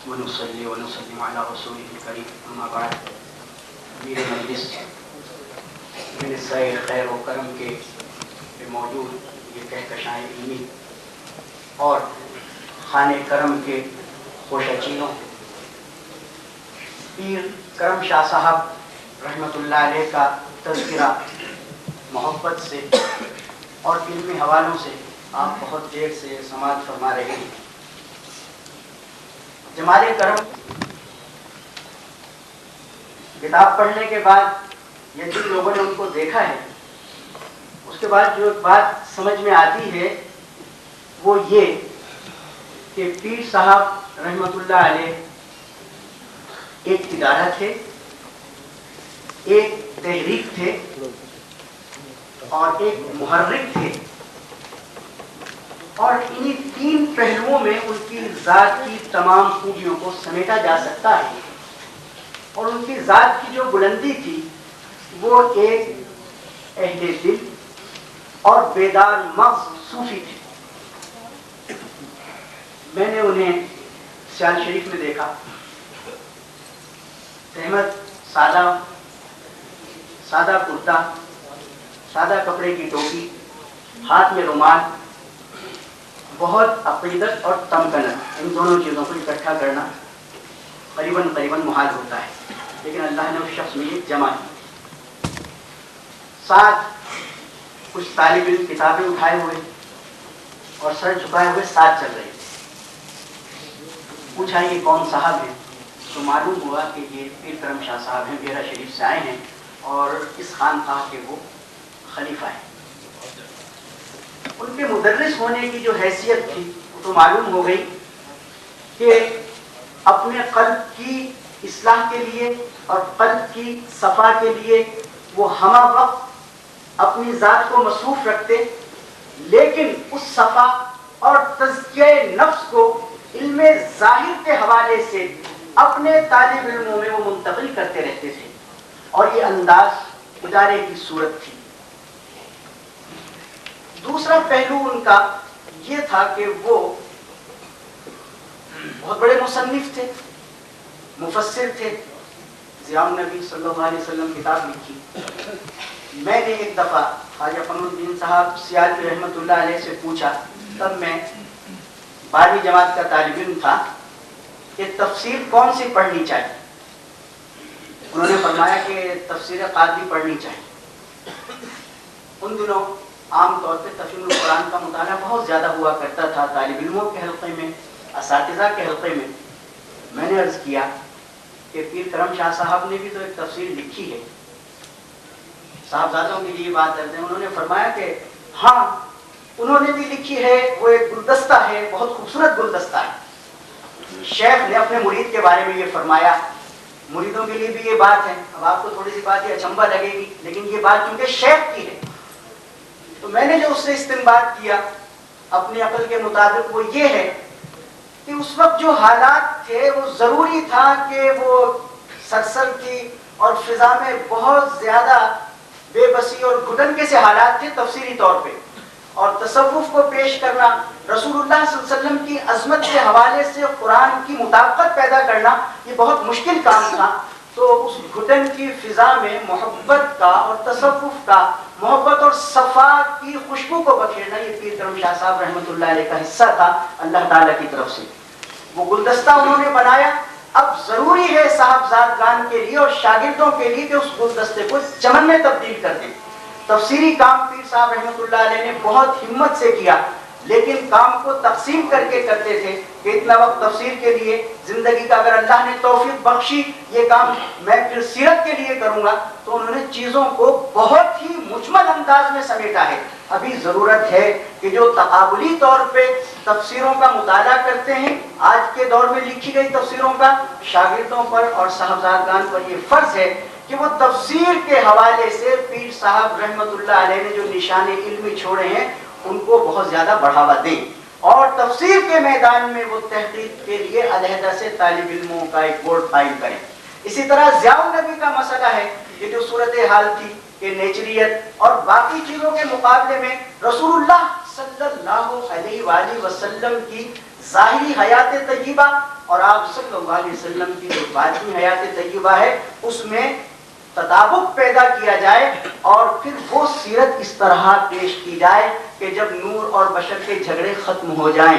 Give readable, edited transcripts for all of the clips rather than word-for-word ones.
ونصلي ونسلم على رسوله الكريم اما بعد. امیر مجلس منصۂ خیر و کرم کے موجود یہ کہکشائیں علمی اور خانے کرم کے خوشچینوں، پیر کرم شاہ صاحب رحمۃ اللہ علیہ کا تذکرہ محبت سے اور علمی حوالوں سے آپ بہت دیر سے سماعت فرما رہے ہیں. جمال کرم کتاب پڑھنے کے بعد یا جن لوگوں نے ان کو دیکھا ہے اس کے بعد جو بات سمجھ میں آتی ہے وہ یہ کہ پیر صاحب رحمۃ اللہ علیہ ایک ادارہ تھے، ایک تحریک تھے اور ایک محرک تھے، اور انہی تین پہلوؤں میں ان کی ذات کی تمام خوبیوں کو سمیٹا جا سکتا ہے. اور ان کی ذات کی جو بلندی تھی وہ ایک اہل دل اور بیدار مغز صوفی تھے. میں نے انہیں سیال شریف میں دیکھا. احمد سادہ کرتا، سادہ کپڑے کی ٹوپی، ہاتھ میں رومال، بہت عقیدت اور تمکنت، ان دونوں چیزوں کو اکٹھا کرنا قریباً محال ہوتا ہے، لیکن اللہ نے اس شخص میں یہ جمع کی. ساتھ کچھ طالب علم کتابیں اٹھائے ہوئے اور سر جھکائے ہوئے ساتھ چل رہے تھے. پوچھا یہ کون صاحب ہیں؟ تو معلوم ہوا کہ یہ پیر کرم شاہ صاحب ہیں، بیرا شریف سے آئے ہیں اور اس خانقاہ کے وہ خلیفہ ہیں. ان کے مدرس ہونے کی جو حیثیت تھی وہ تو معلوم ہو گئی کہ اپنے قلب کی اصلاح کے لیے اور قلب کی صفا کے لیے وہ ہمہ وقت اپنی ذات کو مصروف رکھتے، لیکن اس صفا اور تزکیہ نفس کو علم ظاہر کے حوالے سے اپنے طالب علموں میں وہ منتقل کرتے رہتے تھے. اور یہ انداز ادارے کی صورت تھی. دوسرا پہلو ان کا یہ تھا کہ وہ بہت بڑے مصنف تھے، مفسر تھے. ضیاء النبی صلی اللہ علیہ وسلم کتاب لکھی. میں نے ایک دفعہ خواجہ فن الدین صاحب سیالوی رحمۃ اللہ علیہ سے پوچھا، تب میں 12ویں جماعت کا طالب علم تھا، کہ تفسیر کون سی پڑھنی چاہیے. انہوں نے فرمایا کہ تفسیر قاضی پڑھنی چاہیے. ان دنوں عام طور پہ تفسیر القرآن کا مطالعہ بہت زیادہ ہوا کرتا تھا طالب علموں کے حلقے میں، اساتذہ کے حلقے میں. میں نے عرض کیا کہ پیر کرم شاہ صاحب نے بھی تو ایک تفسیر لکھی ہے، صاحبزادوں کے لیے بات کرتے ہیں. انہوں نے فرمایا کہ ہاں انہوں نے بھی لکھی ہے، وہ ایک گلدستہ ہے، بہت خوبصورت گلدستہ ہے. شیخ نے اپنے مرید کے بارے میں یہ فرمایا. مریدوں کے لیے بھی یہ بات ہے. اب آپ کو تھوڑی سی بات یہ اچنبھا لگے گی، لیکن یہ بات چونکہ شیخ کی ہے تو میں نے جو اس سے استنباط کیا اپنی عقل کے مطابق وہ یہ ہے کہ اس وقت جو حالات تھے وہ ضروری تھا کہ وہ سرسر کی اور فضا میں بہت زیادہ بے بسی اور گھٹن سے حالات تھے تفسیری طور پہ، اور تصوف کو پیش کرنا، رسول اللہ صلی اللہ علیہ وسلم کی عظمت کے حوالے سے قرآن کی مطابقت پیدا کرنا یہ بہت مشکل کام تھا. تو اس گھٹن کی فضا میں محبت کا اور تصوف کا، محبت اور صفا کی خوشبو کو بکھیرنا یہ پیر کرم شاہ صاحب رحمۃ اللہ علیہ کا حصہ تھا اللہ تعالیٰ کی طرف سے. وہ گلدستہ انہوں نے بنایا. اب ضروری ہے صاحبزادگان کے لیے اور شاگردوں کے لیے کہ اس گلدستے کو چمن میں تبدیل کر دیں. تفسیری کام پیر صاحب رحمۃ اللہ علیہ نے بہت ہمت سے کیا، لیکن کام کو تقسیم کر کے کرتے تھے کہ اتنا وقت تفسیر کے لیے زندگی کا اگر اللہ نے توفیق بخشی یہ کام میں پھر سیرت کے لیے کروں گا. تو انہوں نے چیزوں کو بہت ہی مجمل انداز میں سمیٹا ہے. ابھی ضرورت ہے کہ جو تقابلی طور پہ تفسیروں کا مطالعہ کرتے ہیں، آج کے دور میں لکھی گئی تفسیروں کا شاگردوں پر اور صاحبزادگان پر یہ فرض ہے کہ وہ تفسیر کے حوالے سے پیر صاحب رحمۃ اللہ علیہ نے جو نشان علمی چھوڑے ہیں ان کو بہت زیادہ بڑھاوا دیں، اور تفسیر کے میدان میں وہ تحقیق کے لیے علیحدہ سے طالب علموں کا ایک بورڈ قائم کریں. اسی طرح ضیاء النبی کا مسئلہ ہے کہ جو صورتحال تھی کہ نیچریت اور باقی چیزوں کے مقابلے میں رسول اللہ صلی اللہ علیہ وآلہ وسلم کی ظاہری حیات طیبہ اور آپ صلی اللہ علیہ وسلم کی جو باطنی حیات طیبہ ہے اس میں تطابق پیدا کیا جائے اور پھر وہ سیرت اس طرح پیش کی جائے کہ جب نور اور بشر کے جھگڑے ختم ہو جائیں.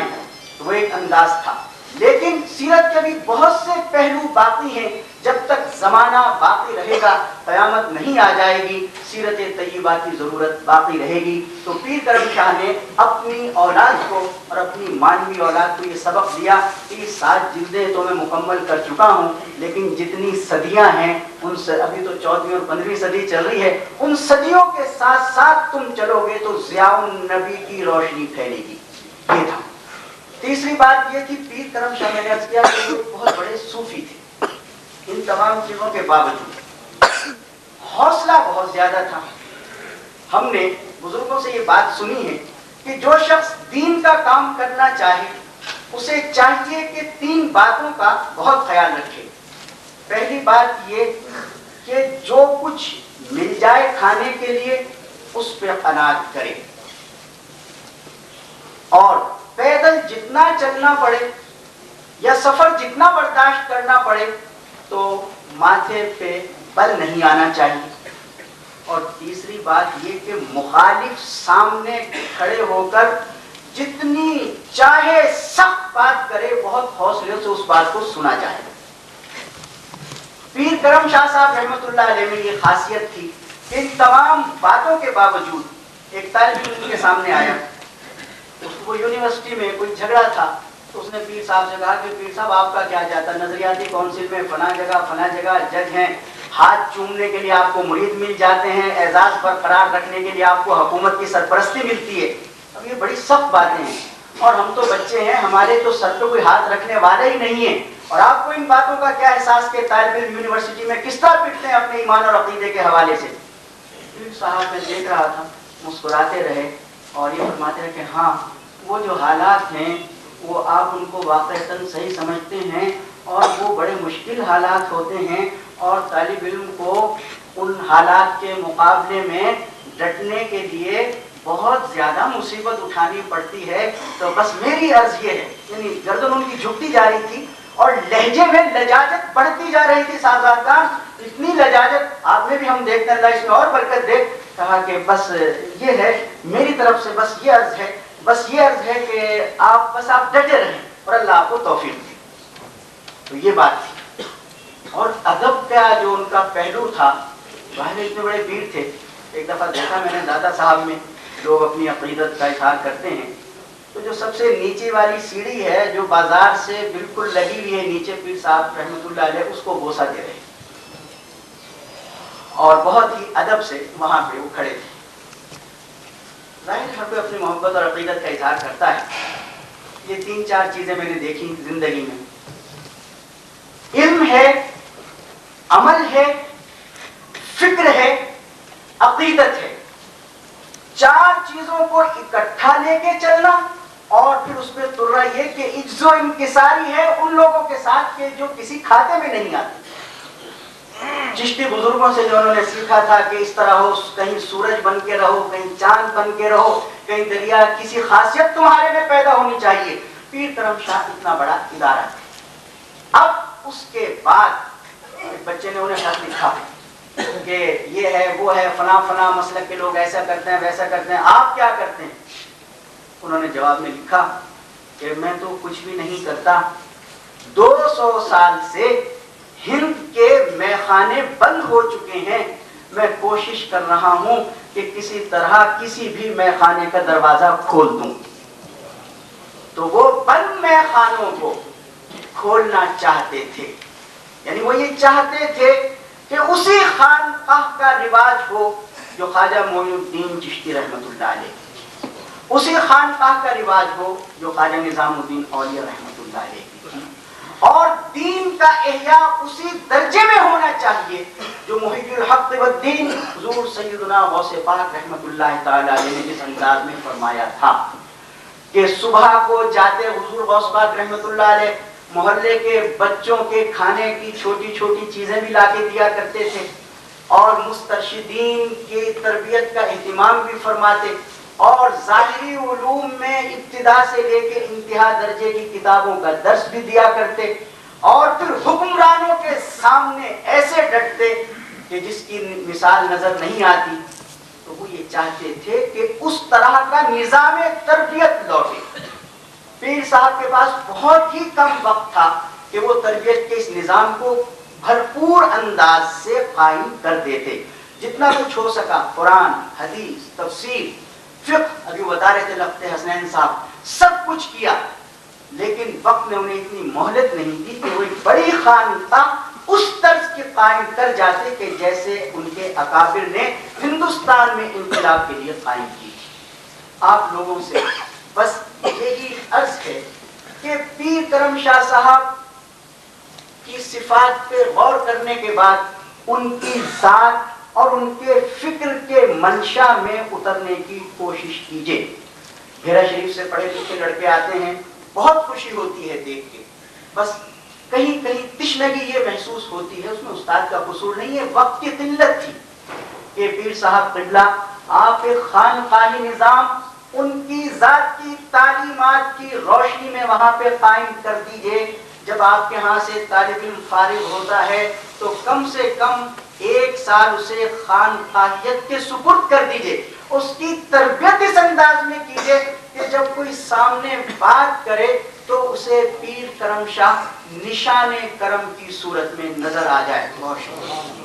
وہ ایک انداز تھا. لیکن سیرت کے بھی بہت سے پہلو باقی ہیں. جب تک زمانہ باقی رہے گا، قیامت نہیں آ جائے گی، سیرت طیبہ کی ضرورت باقی رہے گی. تو پیر کرم شاہ نے اپنی اولاد کو اور اپنی مانوی اولاد کو یہ سبق دیا کہ 7 جلدیں تو میں مکمل کر چکا ہوں، لیکن جتنی صدیاں ہیں ان سے ابھی تو 14ویں اور 15ویں صدی چل رہی ہے، ان صدیوں کے ساتھ ساتھ تم چلو گے تو ضیاء النبی کی روشنی پھیلے گی. یہ تھا. تیسری بات یہ تھی، پیر کرم شاہ میں نے عرض کیا کہ وہ بہت بڑے صوفی تھے. ان تمام چیزوں کے باوجود حوصلہ بہت زیادہ تھا. ہم نے بزرگوں سے یہ بات سنی ہے کہ جو شخص دین کا کام کرنا چاہے اسے چاہیے کہ 3 باتوں کا بہت خیال رکھے. پہلی بات یہ کہ جو کچھ مل جائے کھانے کے لیے اس پہ قناعت کرے، اور پیدل جتنا چلنا پڑے یا سفر جتنا برداشت کرنا پڑے تو ماتھے پہ بل نہیں آنا چاہیے. اور تیسری بات یہ کہ مخالف سامنے کھڑے ہو کر جتنی چاہے سخت بات کرے بہت حوصلے سے اس بات کو سنا جائے. پیر کرم شاہ صاحب رحمۃ اللہ علیہ میں یہ خاصیت تھی کہ ان تمام باتوں کے باوجود ایک طالب علم کے سامنے آیا، اس کو یونیورسٹی میں کوئی جھگڑا تھا، تو اس نے پیر صاحب سے کہا کہ پیر صاحب آپ کا کیا جاتا، نظریاتی کونسل میں فلاں جگہ جج ہیں، ہاتھ چومنے کے لیے آپ کو مرید مل جاتے ہیں، اعزاز برقرار رکھنے کے لیے آپ کو حکومت کی سرپرستی ملتی ہے. اب یہ بڑی سخت باتیں ہیں اور ہم تو بچے ہیں، ہمارے تو سر پہ کوئی ہاتھ رکھنے والے ہی نہیں ہیں، اور آپ کو ان باتوں کا کیا احساس کہ طالب علم یونیورسٹی میں کس طرح پٹتے ہیں اپنے ایمان اور عقیدے کے حوالے سے. پیر صاحب میں دیکھ رہا تھا، مسکراتے رہے اور یہ فرماتے رہے کہ ہاں وہ جو حالات ہیں وہ آپ ان کو واقعتاً صحیح سمجھتے ہیں اور وہ بڑے مشکل حالات ہوتے ہیں، اور طالب علم کو ان حالات کے مقابلے میں ڈٹنے کے لیے بہت زیادہ مصیبت اٹھانی پڑتی ہے. تو بس میری عرض یہ ہے، یعنی گردن ان کی جھکتی جا رہی تھی اور لہجے میں لجاجت بڑھتی جا رہی تھی. سازگار اتنی لجاجت آپ میں بھی ہم دیکھتے ہیں، اللہ اس میں اور برکت دے. کہا کہ بس یہ ہے میری طرف سے، بس یہ عرض ہے کہ آپ ڈٹے رہیں اور اللہ آپ کو توفیق دے. تو یہ بات تھی. اور ادب کا جو ان کا پہلو تھا، باہر اتنے بڑے پیر تھے. ایک دفعہ دیکھا میں نے دادا صاحب میں لوگ اپنی عقیدت کا اظہار کرتے ہیں، تو جو سب سے نیچے والی سیڑھی ہے جو بازار سے بالکل لگی ہوئی ہے نیچے، پیر صاحب رحمۃ اللہ علیہ اس کو بوسہ دے رہے اور بہت ہی ادب سے وہاں پہ وہ کھڑے تھے. ظاہر ہر کوئی اپنی محبت اور عقیدت کا اظہار کرتا ہے. یہ 3-4 چیزیں میں نے دیکھی زندگی میں، علم ہے، عمل ہے، فکر ہے، عقیدت ہے. 4 چیزوں کو اکٹھا لے کے چلنا، اور پھر اس پہ ترا یہ کہ عجز و انکساری ہے ان لوگوں کے ساتھ کہ جو کسی کھاتے میں نہیں آتے. چشتی بزرگوں سے جو انہوں نے سیکھا تھا کہ اس طرح ہو، کہیں سورج بن کے رہو، کہیں چاند بن کے رہو، کہیں دریا، کسی خاصیت تمہارے میں پیدا ہونی چاہیے. پیر کرم شاہ اتنا بڑا ادارہ. اب اس کے بعد بچے نے انہیں خط لکھا کہ یہ ہے وہ ہے، فلاں مسلک کے لوگ ایسا کرتے ہیں ویسا کرتے ہیں، آپ کیا کرتے ہیں؟ انہوں نے جواب میں لکھا کہ میں تو کچھ بھی نہیں کرتا. 200 سال سے ہند کے میخانے بند ہو چکے ہیں، میں کوشش کر رہا ہوں کہ کسی طرح کسی بھی میخانے کا دروازہ کھول دوں. تو وہ بند میخانوں کو کھولنا چاہتے تھے، یعنی وہ یہ چاہتے تھے کہ اسی خانقاہ کا رواج ہو جو خواجہ معین الدین چشتی رحمۃ اللہ علیہ، اسی خانقاہ کا رواج ہو جو خواجہ نظام الدین اولیاء رحمۃ اللہ علیہ کی تھی، اور دین کا احیاء اسی درجے میں ہونا چاہیے جو محی الحق والدین حضور سیدنا غوث پاک رحمۃ اللہ تعالی علیہ نے جس انداز میں فرمایا تھا کہ صبح کو جاتے حضور غوث پاک رحمۃ اللہ علیہ محلے کے بچوں کے کھانے کی چھوٹی چھوٹی چیزیں بھی لا کے دیا کرتے تھے، اور مسترشدین کی تربیت کا اہتمام بھی فرماتے. اور ظاہری علوم میں ابتدا سے لے کے انتہا درجے کی کتابوں کا درس بھی دیا کرتے، اور پھر حکمرانوں کے سامنے ایسے ڈٹتے کہ جس کی مثال نظر نہیں آتی۔ تو وہ یہ چاہتے تھے کہ اس طرح کا نظام تربیت لوٹے۔ پیر صاحب کے پاس بہت ہی کم وقت تھا کہ وہ تربیت کے اس نظام کو بھرپور انداز سے قائم کر دیتے۔ جتنا کچھ ہو سکا، قرآن، حدیث، تفسیر، فقہ، ابھی بتا رہے تھے لفظ حسنین صاحب، سب کچھ کیا، لیکن وقت نے انہیں اتنی مہلت نہیں دی کہ وہ ایک بڑی خانقاہ اس طرز کی قائم کر جاتے کہ جیسے ان کے اکابر نے ہندوستان میں انقلاب کے لیے قائم کی۔ آپ لوگوں سے بس یہی عرض ہے کہ پیر کرم شاہ صاحب کی صفات پہ غور کرنے کے بعد ان کی ذات اور ان کے فکر کے منشا میں اترنے کی کوشش کیجیے۔ ہیرا شریف سے پڑھے لکھے لڑکے آتے ہیں، بہت خوشی ہوتی ہے دیکھ کے، بس کہیں کہیں تشنگی یہ محسوس ہوتی ہے، اس میں استاد کا قصور نہیں ہے، وقت کی قلت تھی کہ پیر صاحب قبلہ آپ ایک خانقاہی نظام ان کی ذات کی تعلیمات کی روشنی میں وہاں پہ قائم کر دیجئے۔ جب آپ کے ہاں سے طالب علم فارغ ہوتا ہے تو کم سے کم 1 سال اسے خانقاہیت کے سپرد کر دیجئے، اس کی تربیت اس انداز میں کیجئے کہ جب کوئی سامنے بات کرے تو اسے پیر کرم شاہ نشان کرم کی صورت میں نظر آ جائے۔ بہت شکریہ۔